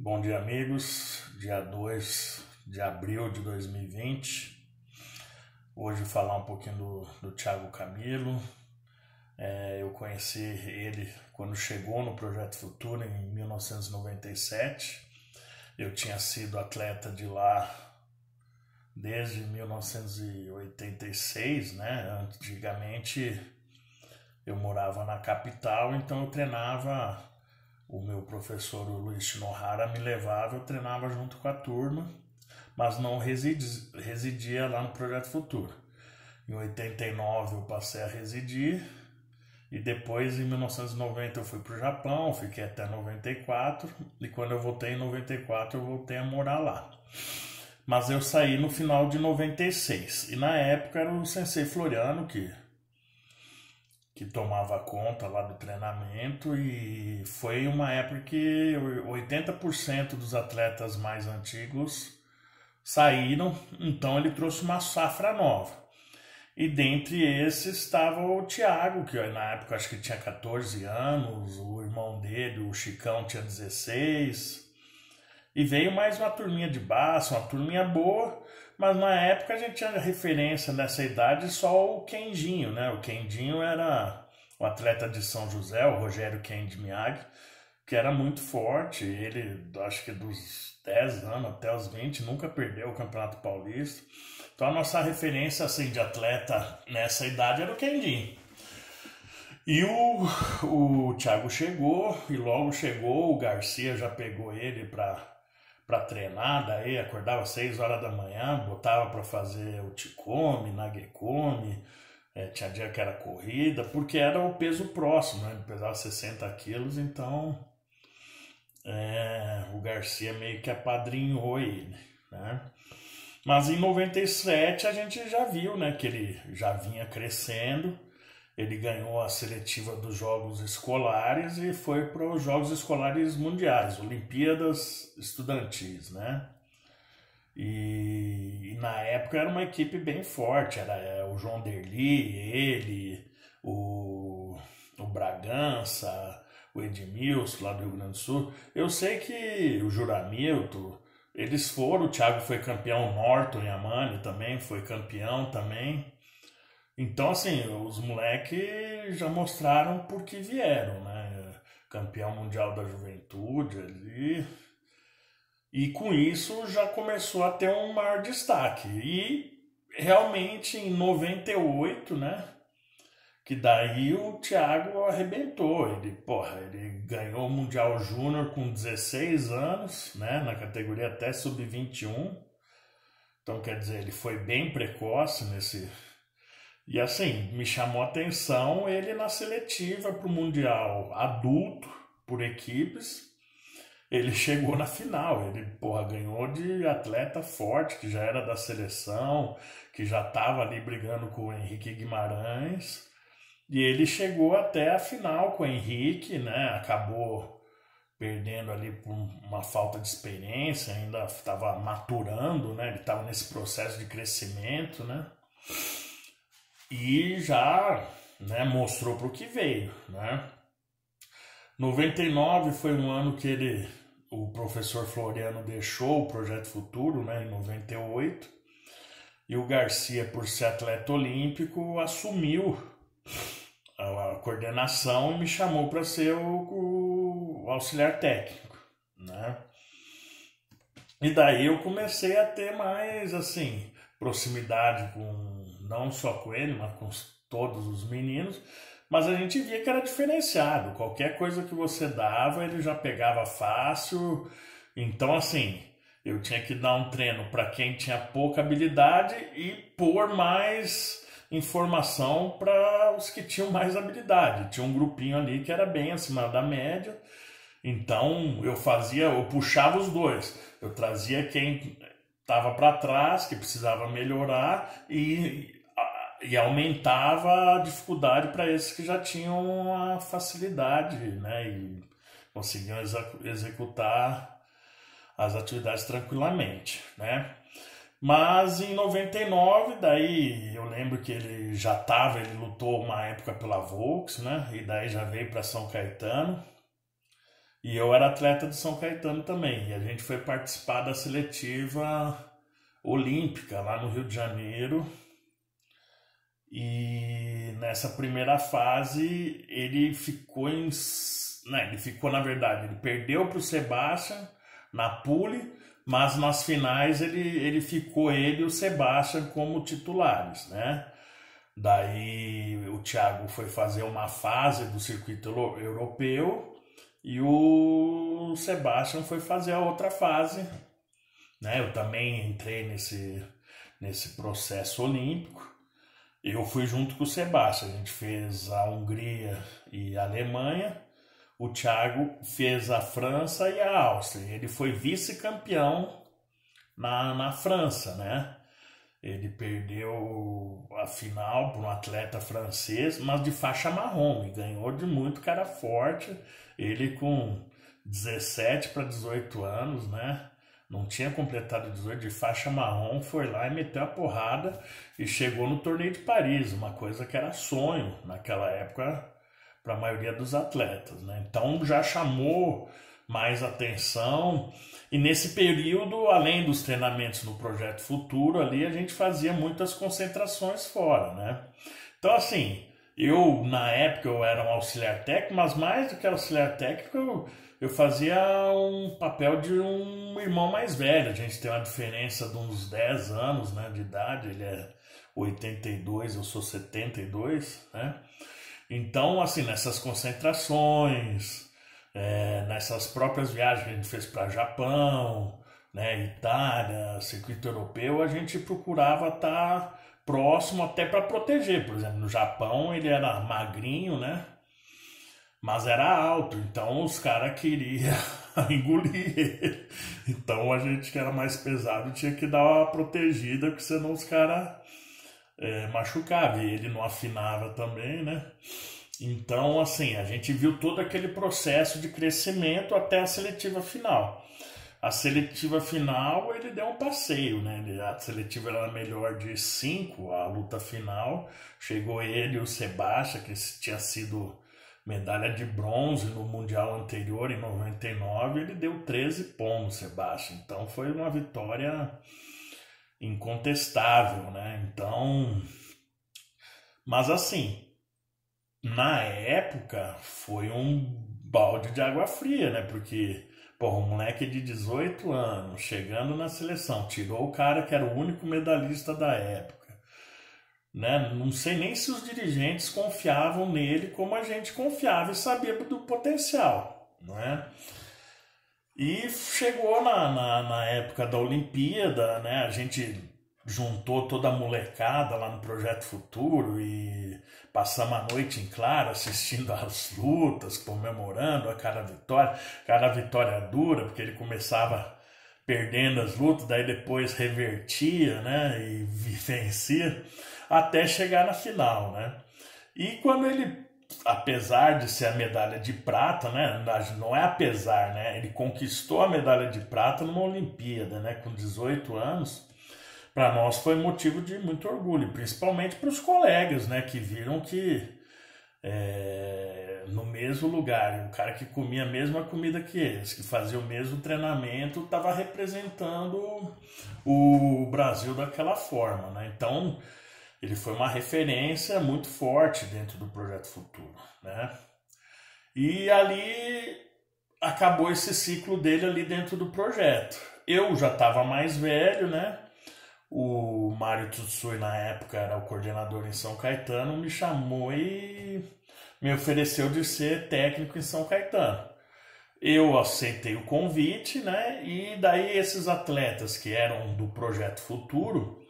Bom dia, amigos. Dia 2 de abril de 2020. Hoje falar um pouquinho do Thiago Camilo. Eu conheci ele quando chegou no Projeto Futuro em 1997. Eu tinha sido atleta de lá desde 1986, né? Antigamente eu morava na capital, então eu treinava. O meu professor, o Luiz Shinohara, me levava, eu treinava junto com a turma, mas não residia lá no Projeto Futuro. Em 89 eu passei a residir e depois em 1990 eu fui para o Japão, fiquei até 94 e quando eu voltei em 94 eu voltei a morar lá. Mas eu saí no final de 96 e na época era o Sensei Floriano que tomava conta lá do treinamento e foi uma época que 80% dos atletas mais antigos saíram, então ele trouxe uma safra nova. E dentre esses estava o Thiago, que na época acho que tinha 14 anos, o irmão dele, o Chicão, tinha 16. E veio mais uma turminha de baixo, uma turminha boa, mas na época a gente tinha referência nessa idade só o Kendinho, né? O Kendinho era o atleta de São José, o Rogério Kendi Miyagi, que era muito forte. Ele, acho que dos 10 anos até os 20, nunca perdeu o Campeonato Paulista. Então a nossa referência assim, de atleta nessa idade era o Kendinho. E o Thiago chegou, e logo chegou, o Garcia já pegou ele para treinar, daí acordava 6 horas da manhã, botava para fazer o Chikome, Nagekome, tinha dia que era corrida, porque era o peso próximo, né? Ele pesava 60 quilos, então o Garcia meio que apadrinhou ele, né? Mas em 97 a gente já viu, né, que ele já vinha crescendo. Ele ganhou a seletiva dos Jogos Escolares e foi para os Jogos Escolares Mundiais, Olimpíadas Estudantis, né? E na época era uma equipe bem forte, era o João Derli, ele, o Bragança, o Edmilson lá do Rio Grande do Sul. Eu sei que o Juramilton, eles foram, o Thiago foi campeão, o Norton Yamane também foi campeão também. Então, assim, os moleques já mostraram por que vieram, né? Campeão mundial da juventude ali. E com isso já começou a ter um maior destaque. E realmente em 98, né? Que daí o Thiago arrebentou. Ele ganhou o Mundial Júnior com 16 anos, né? Na categoria até sub-21. Então, quer dizer, ele foi bem precoce nesse. E assim, me chamou a atenção ele na seletiva para o Mundial adulto, por equipes. Ele chegou na final, ele ganhou de atleta forte, que já era da seleção, que já estava ali brigando com o Henrique Guimarães. E ele chegou até a final com o Henrique, né? Acabou perdendo ali por uma falta de experiência, ainda estava maturando, né? Ele estava nesse processo de crescimento, né? E já, né, mostrou para o que veio, né? 99 foi um ano que o professor Floriano deixou o Projeto Futuro, né, em 98, e o Garcia, por ser atleta olímpico, assumiu a coordenação e me chamou para ser o auxiliar técnico, né? E daí eu comecei a ter mais, assim, proximidade não só com ele, mas com todos os meninos, mas a gente via que era diferenciado. Qualquer coisa que você dava, ele já pegava fácil. Então, assim, eu tinha que dar um treino para quem tinha pouca habilidade e pôr mais informação para os que tinham mais habilidade. Tinha um grupinho ali que era bem acima da média. Então, eu puxava os dois. Eu trazia quem estava para trás, que precisava melhorar, e aumentava a dificuldade para esses que já tinham a facilidade, né? E conseguiam executar as atividades tranquilamente, né? Mas em 99, daí eu lembro que ele lutou uma época pela Volks, né? E daí já veio para São Caetano. E eu era atleta de São Caetano também. E a gente foi participar da seletiva olímpica lá no Rio de Janeiro. E nessa primeira fase ele ficou em. Né, ele ficou, na verdade, ele perdeu para o Sebastian na pole, mas nas finais ele ficou ele e o Sebastian como titulares, né? Daí o Thiago foi fazer uma fase do circuito europeu e o Sebastian foi fazer a outra fase, né? Eu também entrei nesse processo olímpico. Eu fui junto com o Sebastian, a gente fez a Hungria e a Alemanha. O Thiago fez a França e a Áustria. Ele foi vice-campeão na França, né? Ele perdeu a final para um atleta francês, mas de faixa marrom, e ganhou de muito cara forte. Ele com 17 para 18 anos, né? Não tinha completado 18, de faixa marrom, foi lá e meteu a porrada e chegou no torneio de Paris, uma coisa que era sonho naquela época para a maioria dos atletas, né? Então já chamou mais atenção. E nesse período, além dos treinamentos no Projeto Futuro, ali a gente fazia muitas concentrações fora, né? Então, assim, na época, eu era um auxiliar técnico, mas mais do que auxiliar técnico, eu fazia um papel de um irmão mais velho. A gente tem uma diferença de uns 10 anos, né, de idade. Ele é 82, eu sou 72, né? Então, assim, nessas concentrações, nessas próprias viagens que a gente fez para Japão, né, Itália, circuito europeu, a gente procurava estar próximo até para proteger. Por exemplo, no Japão ele era magrinho, né? Mas era alto, então os caras queriam engolir ele. Então a gente que era mais pesado tinha que dar uma protegida, porque senão os caras machucavam. E ele não afinava também, né? Então, assim, a gente viu todo aquele processo de crescimento até a seletiva final. A seletiva final, ele deu um passeio, né? A seletiva era melhor de 5, a luta final. Chegou ele e o Sebastian, que tinha sido medalha de bronze no Mundial anterior, em 99, ele deu 13 pontos, Sebastian. Então foi uma vitória incontestável, né? Então, mas assim, na época foi um balde de água fria, né? Porque, porra, um moleque de 18 anos chegando na seleção, tirou o cara que era o único medalhista da época, né? Não sei nem se os dirigentes confiavam nele como a gente confiava e sabia do potencial, né? E chegou na época da Olimpíada, né? A gente juntou toda a molecada lá no Projeto Futuro e passamos a noite em claro assistindo às lutas, comemorando a cada vitória dura, porque ele começava perdendo as lutas, daí depois revertia, né? E vencia até chegar na final, né? E quando ele, apesar de ser a medalha de prata, né? Não é apesar, né? Ele conquistou a medalha de prata numa Olimpíada, né? Com 18 anos. Para nós foi motivo de muito orgulho, principalmente para os colegas, né? Que viram que no mesmo lugar, o cara que comia a mesma comida que eles, que fazia o mesmo treinamento, estava representando o Brasil daquela forma, né? Então ele foi uma referência muito forte dentro do Projeto Futuro, né? E ali acabou esse ciclo dele ali dentro do projeto. Eu já estava mais velho, né? O Mário Tsutsui, na época, era o coordenador em São Caetano, me chamou e me ofereceu de ser técnico em São Caetano. Eu aceitei o convite, né? E daí esses atletas que eram do Projeto Futuro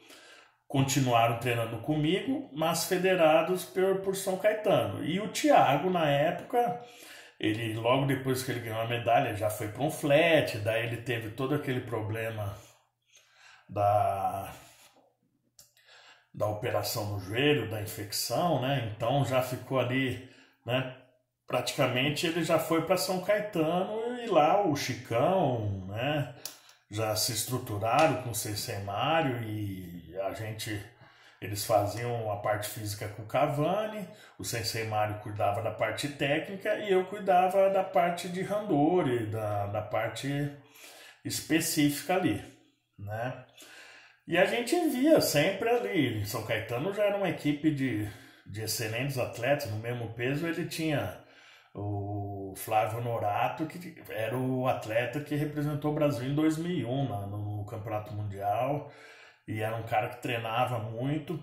continuaram treinando comigo, mas federados por São Caetano. E o Thiago, na época, ele logo depois que ele ganhou a medalha, já foi para um flat, daí ele teve todo aquele problema da operação no joelho, da infecção, né? Então já ficou ali, né? Praticamente ele já foi para São Caetano e lá o Chicão, né? Já se estruturaram com o Sensei Mário e a gente Eles faziam a parte física com o Cavani, o Sensei Mário cuidava da parte técnica e eu cuidava da parte de randori, da parte específica ali, né? E a gente via sempre ali, São Caetano já era uma equipe de excelentes atletas, no mesmo peso ele tinha o Flávio Norato, que era o atleta que representou o Brasil em 2001 no Campeonato Mundial, e era um cara que treinava muito.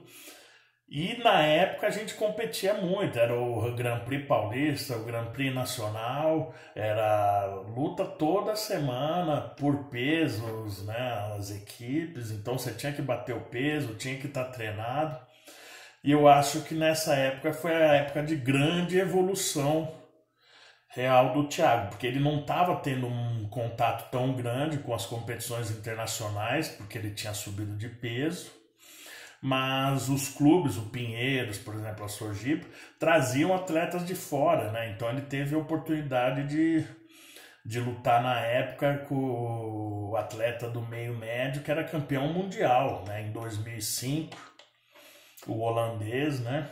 E na época a gente competia muito, era o Grand Prix Paulista, o Grand Prix Nacional, era luta toda semana por pesos, né, as equipes, então você tinha que bater o peso, tinha que estar treinado. E eu acho que nessa época foi a época de grande evolução real do Thiago, porque ele não estava tendo um contato tão grande com as competições internacionais, porque ele tinha subido de peso, mas os clubes, o Pinheiros, por exemplo, a Sojipa, traziam atletas de fora, né? Então ele teve a oportunidade de lutar na época com o atleta do meio médio, que era campeão mundial, né? Em 2005, o holandês, né?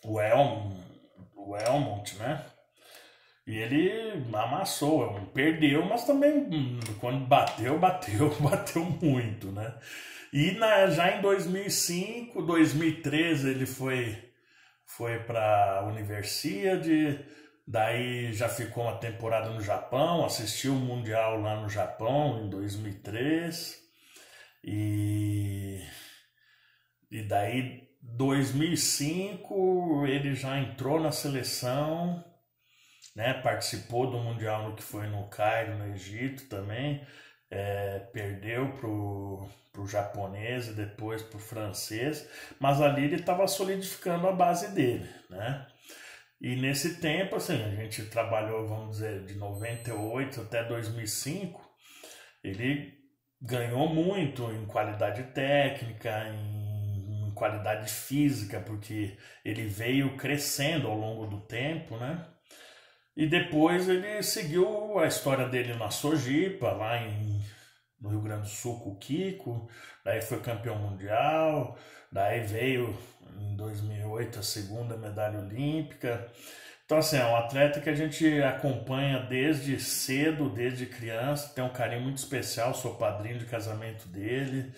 O Helmond, né? E ele amassou, perdeu, mas também quando bateu muito, né? E já em 2005, 2013 ele foi para a Universidade, daí já ficou uma temporada no Japão, assistiu o Mundial lá no Japão em 2003, e daí 2005 ele já entrou na seleção, né, participou do Mundial no que foi no Cairo, no Egito também, perdeu pro japonês e depois pro francês, mas ali ele estava solidificando a base dele, né? E nesse tempo, assim, a gente trabalhou, vamos dizer, de 98 até 2005, ele ganhou muito em qualidade técnica, em qualidade física, porque ele veio crescendo ao longo do tempo, né? E depois ele seguiu a história dele na Sojipa, lá no Rio Grande do Sul, com o Kiko, daí foi campeão mundial, daí veio em 2008 a segunda medalha olímpica. Então, assim, é um atleta que a gente acompanha desde cedo, desde criança, tem um carinho muito especial, sou padrinho de casamento dele,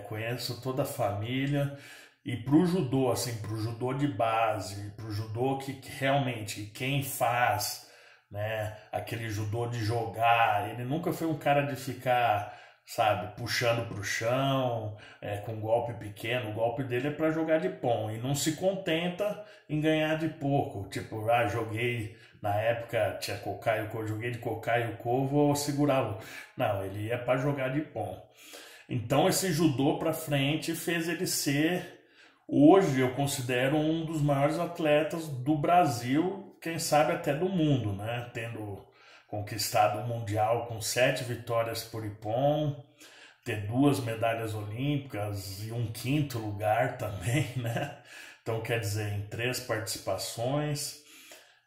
conheço toda a família. E pro judô, assim, pro judô de base, pro judô que realmente quem faz, né, aquele judô de jogar, ele nunca foi um cara de ficar, sabe, puxando pro chão, com golpe pequeno. O golpe dele é para jogar de pão e não se contenta em ganhar de pouco. Tipo, joguei, na época tinha Kokai-Ko, joguei de Kokai-Ko, vou segurá-lo. Não, ele ia para jogar de pão. Então esse judô para frente fez ele ser... Hoje eu considero um dos maiores atletas do Brasil, quem sabe até do mundo, né? Tendo conquistado o Mundial com 7 vitórias por Ippon, ter 2 medalhas olímpicas e um 5º lugar também, né? Então, quer dizer, em 3 participações.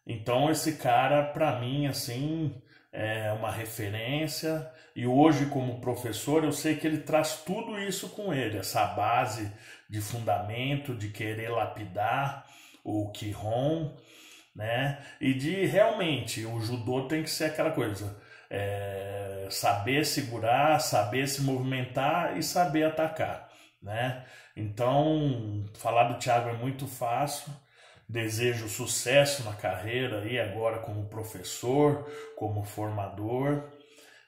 Então, esse cara, para mim, assim, é uma referência. E hoje, como professor, eu sei que ele traz tudo isso com ele, essa base de fundamento, de querer lapidar o Kihon, né? E de realmente, o judô tem que ser aquela coisa, saber segurar, saber se movimentar e saber atacar, né? Então, falar do Thiago é muito fácil. Desejo sucesso na carreira aí agora como professor, como formador.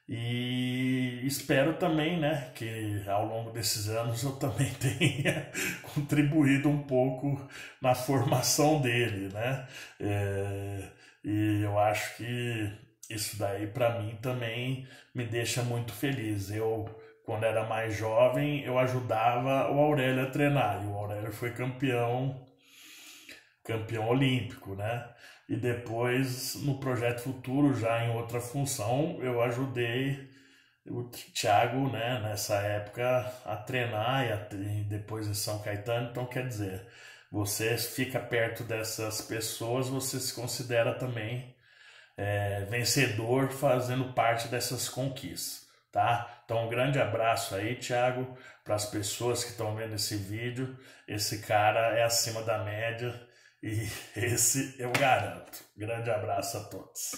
E espero também, né, que ao longo desses anos eu também tenha contribuído um pouco na formação dele, né? E eu acho que isso daí para mim também me deixa muito feliz. Eu, quando era mais jovem, eu ajudava o Aurélio a treinar, e o Aurélio foi campeão olímpico, né? E depois, no Projeto Futuro, já em outra função, eu ajudei o Thiago, né, nessa época, a treinar e depois em São Caetano. Então, quer dizer, você fica perto dessas pessoas, você se considera também vencedor fazendo parte dessas conquistas. tá? Então, um grande abraço aí, Thiago, para as pessoas que estão vendo esse vídeo. Esse cara é acima da média e esse eu garanto. Grande abraço a todos.